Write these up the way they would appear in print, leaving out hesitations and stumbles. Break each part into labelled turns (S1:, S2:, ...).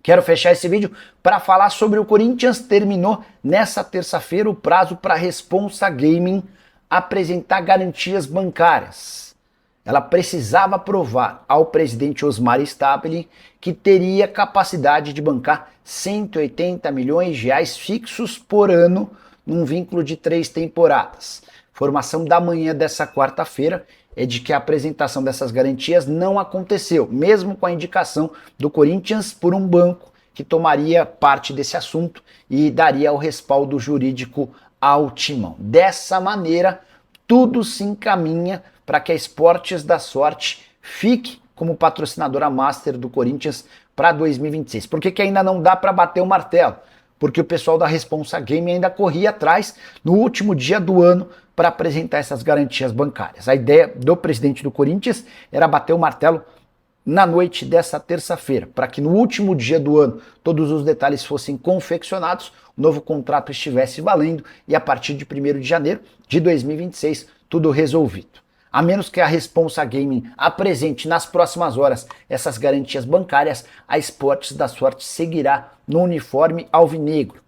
S1: Quero fechar esse vídeo para falar sobre o Corinthians. Terminou nessa terça-feira o prazo para a Responsa Gaming apresentar garantias bancárias. Ela precisava provar ao presidente Osmar Stabile que teria capacidade de bancar 180 milhões de reais fixos por ano num vínculo de 3 temporadas. Informação da manhã dessa quarta-feira é de que a apresentação dessas garantias não aconteceu, mesmo com a indicação do Corinthians por um banco que tomaria parte desse assunto e daria o respaldo jurídico ao Timão. Dessa maneira, tudo se encaminha para que a Esportes da Sorte fique como patrocinadora master do Corinthians para 2026. Por que ainda não dá para bater o martelo? Porque o pessoal da Responsa Game ainda corria atrás no último dia do ano para apresentar essas garantias bancárias. A ideia do presidente do Corinthians era bater o martelo na noite dessa terça-feira, para que no último dia do ano todos os detalhes fossem confeccionados, o novo contrato estivesse valendo e a partir de 1º de janeiro de 2026 tudo resolvido. A menos que a Responsa Gaming apresente nas próximas horas essas garantias bancárias, a Esportes da Sorte seguirá no uniforme alvinegro,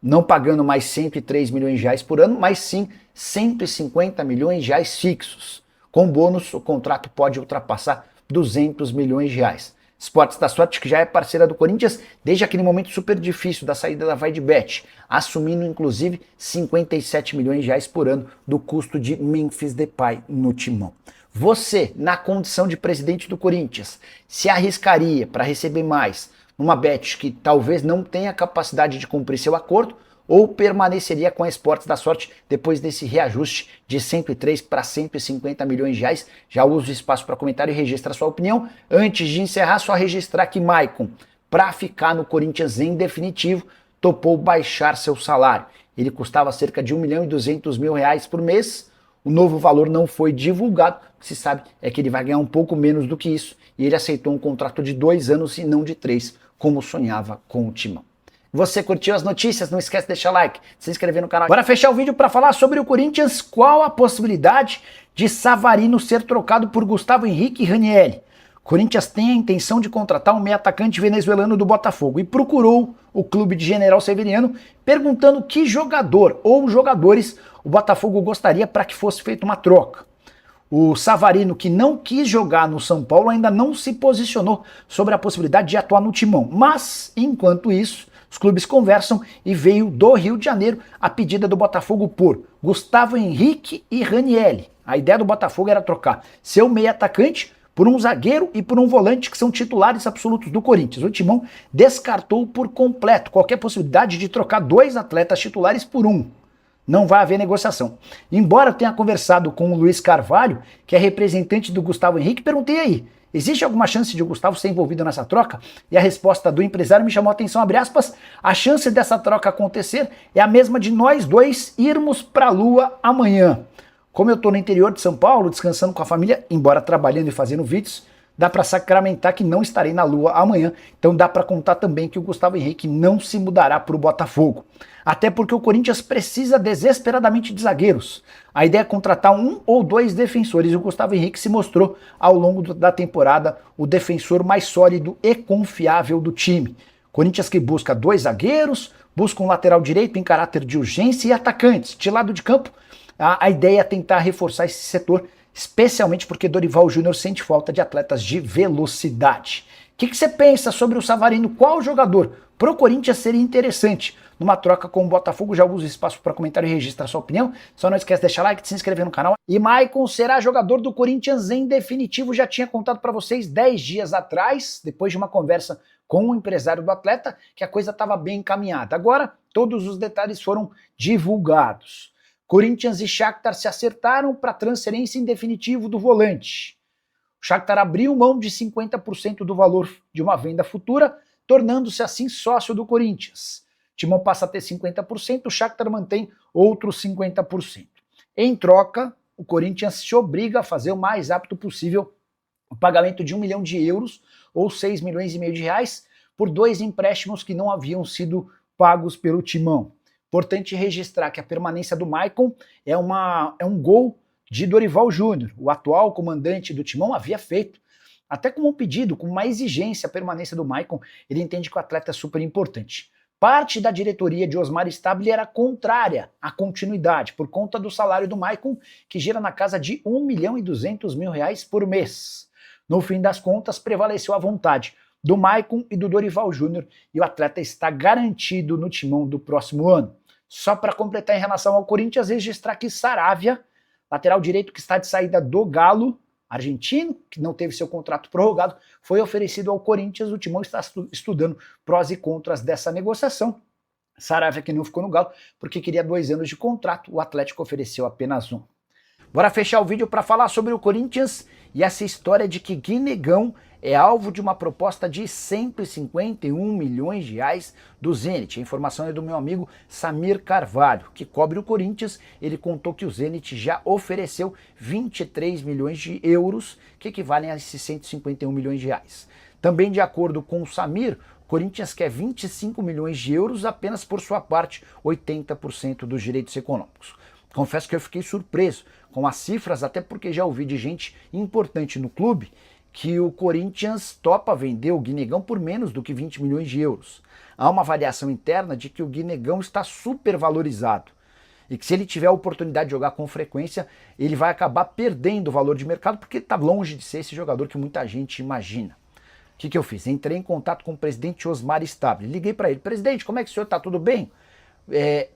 S1: não pagando mais 103 milhões de reais por ano, mas sim 150 milhões de reais fixos. Com bônus, o contrato pode ultrapassar 200 milhões de reais. Esportes da Sorte, que já é parceira do Corinthians desde aquele momento super difícil da saída da Vaidbet, assumindo inclusive 57 milhões de reais por ano do custo de Memphis Depay no Timão. Você, na condição de presidente do Corinthians, se arriscaria para receber mais numa bet que talvez não tenha capacidade de cumprir seu acordo, ou permaneceria com a Esportes da Sorte depois desse reajuste de 103 para 150 milhões de reais? Já uso o espaço para comentário e registra sua opinião. Antes de encerrar, só registrar que Maicon, para ficar no Corinthians em definitivo, topou baixar seu salário. Ele custava cerca de 1.200.000 reais por mês. O novo valor não foi divulgado. O que se sabe é que ele vai ganhar um pouco menos do que isso. E ele aceitou um contrato de 2 anos e não de 3, como sonhava com o Timão. Você curtiu as notícias? Não esquece de deixar like, se inscrever no canal. Bora fechar o vídeo para falar sobre o Corinthians. Qual a possibilidade de Savarino ser trocado por Gustavo Henrique e Ranieri? O Corinthians tem a intenção de contratar um meio atacante venezuelano do Botafogo e procurou o clube de General Severiano perguntando que jogador ou jogadores o Botafogo gostaria para que fosse feita uma troca. O Savarino, que não quis jogar no São Paulo, ainda não se posicionou sobre a possibilidade de atuar no Timão. Mas, enquanto isso, os clubes conversam e veio do Rio de Janeiro a pedida do Botafogo por Gustavo Henrique e Ranieri. A ideia do Botafogo era trocar seu meio atacante por um zagueiro e por um volante que são titulares absolutos do Corinthians. O Timão descartou por completo qualquer possibilidade de trocar 2 atletas titulares por um. Não vai haver negociação. Embora eu tenha conversado com o Luiz Carvalho, que é representante do Gustavo Henrique, perguntei aí, existe alguma chance de o Gustavo ser envolvido nessa troca? E a resposta do empresário me chamou a atenção, abre aspas, a chance dessa troca acontecer é a mesma de nós dois irmos para a Lua amanhã. Como eu estou no interior de São Paulo, descansando com a família, embora trabalhando e fazendo vídeos, dá para sacramentar que não estarei na Lua amanhã, então dá para contar também que o Gustavo Henrique não se mudará para o Botafogo. Até porque o Corinthians precisa desesperadamente de zagueiros. A ideia é contratar 1 ou 2 defensores e o Gustavo Henrique se mostrou ao longo da temporada o defensor mais sólido e confiável do time. Corinthians que busca 2 zagueiros, busca um lateral direito em caráter de urgência e atacantes. De lado de campo, a ideia é tentar reforçar esse setor, especialmente porque Dorival Júnior sente falta de atletas de velocidade. O que você pensa sobre o Savarino? Qual jogador pro Corinthians seria interessante numa troca com o Botafogo? Já usa espaço para comentário e registrar sua opinião. Só não esquece de deixar like, de se inscrever no canal. E Maicon será jogador do Corinthians em definitivo. Já tinha contado para vocês 10 dias atrás, depois de uma conversa com o empresário do atleta, que a coisa estava bem encaminhada. Agora, todos os detalhes foram divulgados. Corinthians e Shakhtar se acertaram para a transferência em definitivo do volante. O Shakhtar abriu mão de 50% do valor de uma venda futura, tornando-se assim sócio do Corinthians. O Timão passa a ter 50%, o Shakhtar mantém outros 50%. Em troca, o Corinthians se obriga a fazer o mais rápido possível o pagamento de 1 milhão de euros ou 6 milhões e meio de reais por 2 empréstimos que não haviam sido pagos pelo Timão. Importante registrar que a permanência do Maicon é um gol de Dorival Júnior. O atual comandante do Timão havia feito Até como um pedido, como uma exigência a permanência do Maicon, ele entende que o atleta é super importante. Parte da diretoria de Osmar Stabile era contrária à continuidade, por conta do salário do Maicon, que gira na casa de R$ 1.200.000 por mês. No fim das contas, prevaleceu a vontade do Maicon e do Dorival Júnior, e o atleta está garantido no timão do próximo ano. Só para completar em relação ao Corinthians, registrar que Saravia, lateral direito que está de saída do Galo, argentino, que não teve seu contrato prorrogado, foi oferecido ao Corinthians. O Timão está estudando prós e contras dessa negociação. Saravia que não ficou no Galo porque queria 2 anos de contrato, o Atlético ofereceu apenas 1. Bora fechar o vídeo para falar sobre o Corinthians e essa história de que Guinegão é alvo de uma proposta de R$ 151 milhões do Zenit. A informação é do meu amigo Samir Carvalho, que cobre o Corinthians. Ele contou que o Zenit já ofereceu 23 milhões de euros, que equivalem a esses 151 milhões de reais. Também de acordo com o Samir, o Corinthians quer 25 milhões de euros apenas por sua parte, 80% dos direitos econômicos. Confesso que eu fiquei surpreso com as cifras, até porque já ouvi de gente importante no clube que o Corinthians topa vender o Guinegão por menos do que 20 milhões de euros. Há uma avaliação interna de que o Guinegão está super valorizado e que se ele tiver a oportunidade de jogar com frequência, ele vai acabar perdendo o valor de mercado porque está longe de ser esse jogador que muita gente imagina. O que eu fiz? Entrei em contato com o presidente Osmar Stabile. Liguei para ele: presidente, como é que o senhor está? Tudo bem?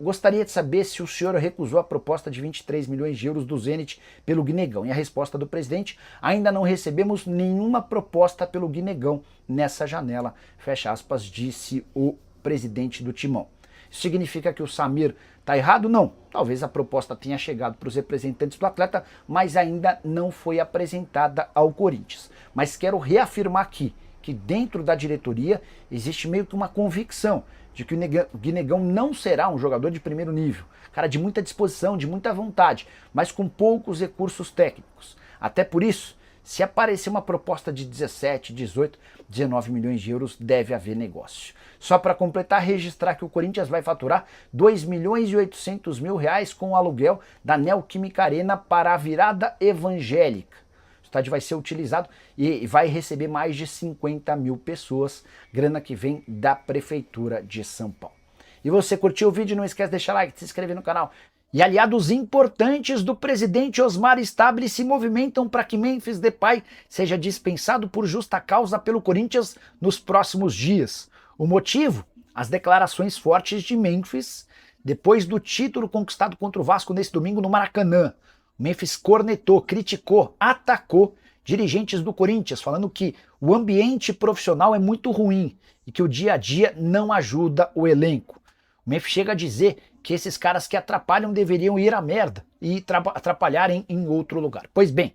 S1: Gostaria de saber se o senhor recusou a proposta de 23 milhões de euros do Zenit pelo Guinegão. E a resposta do presidente: ainda não recebemos nenhuma proposta pelo Guinegão nessa janela, fecha aspas, disse o presidente do Timão. Isso significa que o Samir está errado? Não. Talvez a proposta tenha chegado para os representantes do atleta, mas ainda não foi apresentada ao Corinthians. Mas quero reafirmar aqui que dentro da diretoria existe meio que uma convicção de que o Guinegão não será um jogador de primeiro nível, cara de muita disposição, de muita vontade, mas com poucos recursos técnicos. Até por isso, se aparecer uma proposta de 17, 18, 19 milhões de euros, deve haver negócio. Só para completar, registrar que o Corinthians vai faturar R$ 2.800.000 com o aluguel da Neoquímica Arena para a virada evangélica. O estádio vai ser utilizado e vai receber mais de 50 mil pessoas, grana que vem da Prefeitura de São Paulo. E você curtiu o vídeo? Não esquece de deixar like, de se inscrever no canal. E aliados importantes do presidente Osmar Stabile se movimentam para que Memphis Depay seja dispensado por justa causa pelo Corinthians nos próximos dias. O motivo? As declarações fortes de Memphis depois do título conquistado contra o Vasco nesse domingo no Maracanã. Memphis cornetou, criticou, atacou dirigentes do Corinthians, falando que o ambiente profissional é muito ruim e que o dia a dia não ajuda o elenco. O Memphis chega a dizer que esses caras que atrapalham deveriam ir à merda e atrapalharem em outro lugar. Pois bem,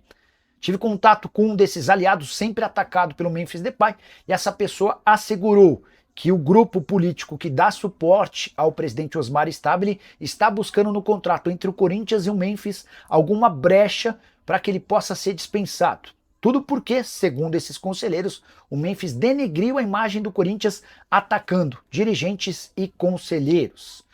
S1: tive contato com um desses aliados sempre atacado pelo Memphis Depay e essa pessoa assegurou que o grupo político que dá suporte ao presidente Osmar Stabile está buscando no contrato entre o Corinthians e o Memphis alguma brecha para que ele possa ser dispensado. Tudo porque, segundo esses conselheiros, o Memphis denegriu a imagem do Corinthians atacando dirigentes e conselheiros.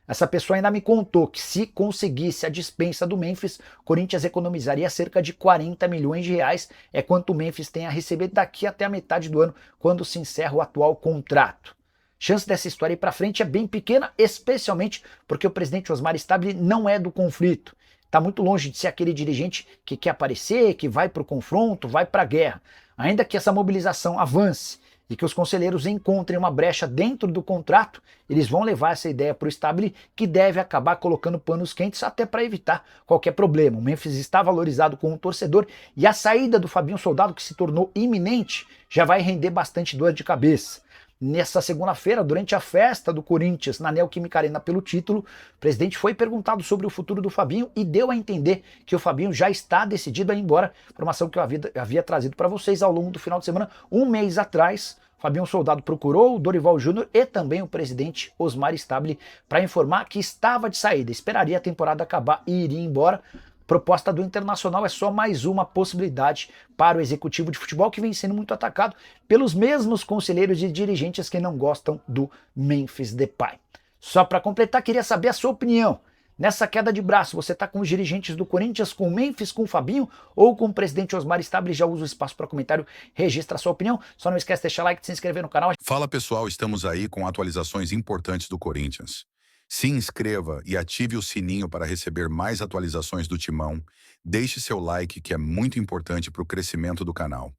S1: Essa pessoa ainda me contou que se conseguisse a dispensa do Memphis, o Corinthians economizaria cerca de 40 milhões de reais, é quanto o Memphis tem a receber daqui até a metade do ano, quando se encerra o atual contrato. Chance dessa história ir para frente é bem pequena, especialmente porque o presidente Osmar Stabile não é do conflito. Está muito longe de ser aquele dirigente que quer aparecer, que vai para o confronto, vai para a guerra. Ainda que essa mobilização avance e que os conselheiros encontrem uma brecha dentro do contrato, eles vão levar essa ideia para o Stabile, que deve acabar colocando panos quentes até para evitar qualquer problema. O Memphis está valorizado com o torcedor e a saída do Fabinho Soldado, que se tornou iminente, já vai render bastante dor de cabeça. Nessa segunda-feira, durante a festa do Corinthians na Neoquímica Arena pelo título, o presidente foi perguntado sobre o futuro do Fabinho e deu a entender que o Fabinho já está decidido a ir embora, informação que eu havia trazido para vocês ao longo do final de semana. Um mês atrás, Fabinho Soldado procurou o Dorival Júnior e também o presidente Osmar Stabile para informar que estava de saída, esperaria a temporada acabar e iria embora. Proposta do Internacional é só mais uma possibilidade para o executivo de futebol, que vem sendo muito atacado pelos mesmos conselheiros e dirigentes que não gostam do Memphis Depay. Só para completar, queria saber a sua opinião. Nessa queda de braço, você está com os dirigentes do Corinthians, com o Memphis, com o Fabinho ou com o presidente Osmar Stabile? Já usa o espaço para comentário, registra a sua opinião. Só não esquece de deixar like e de se inscrever no canal.
S2: Fala pessoal, estamos aí com atualizações importantes do Corinthians. Se inscreva e ative o sininho para receber mais atualizações do Timão. Deixe seu like, que é muito importante para o crescimento do canal.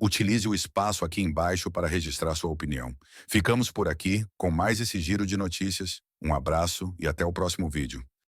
S2: Utilize o espaço aqui embaixo para registrar sua opinião. Ficamos por aqui com mais esse giro de notícias. Um abraço e até o próximo vídeo.